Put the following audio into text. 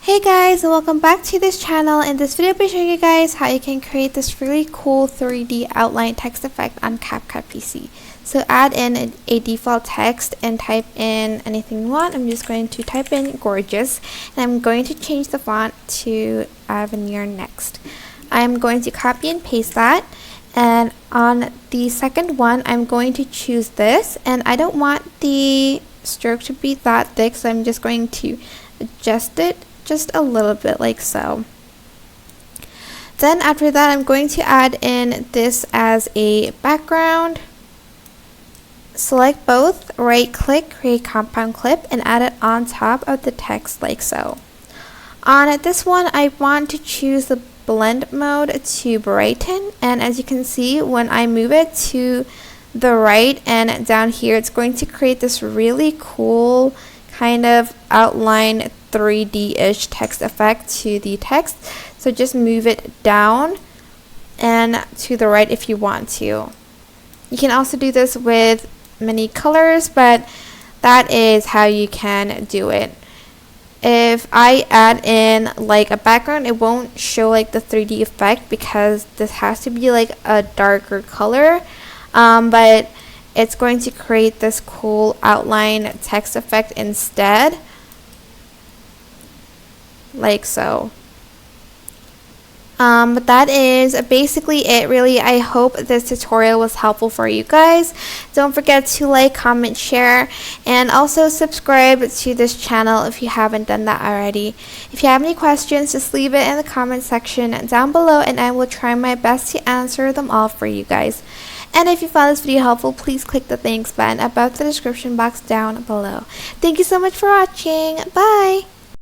Hey guys, and welcome back to this channel. In this video I'll be showing you guys how you can create this really cool 3D outline text effect on CapCut PC. So add in a default text and type in anything you want. I'm just going to type in gorgeous, and I'm going to change the font to Avenir next. I'm going to copy and paste that, and on the second one I'm going to choose this, and I don't want the stroke to be that thick, so I'm just going to adjust it just a little bit like so. Then after that I'm going to add in this as a background. Select both, right click, create compound clip, and add it on top of the text like so. On this one I want to choose the blend mode to brighten, and as you can see when I move it to the right and down here it's going to create this really cool kind of outline 3D-ish text effect to the text. So just move it down and to the right if you want to. You can also do this with many colors, but that is how you can do it. If I add in like a background, it won't show like the 3D effect because this has to be like a darker color, but it's going to create this cool outline text effect instead, like so. But that is basically it really. I hope this tutorial was helpful for you guys. Don't forget to like, comment, share, and also subscribe to this channel if you haven't done that already. If you have any questions, just leave it in the comment section down below and I will try my best to answer them all for you guys. And if you found this video helpful, please click the thanks button above the description box down below. Thank you so much for watching. Bye!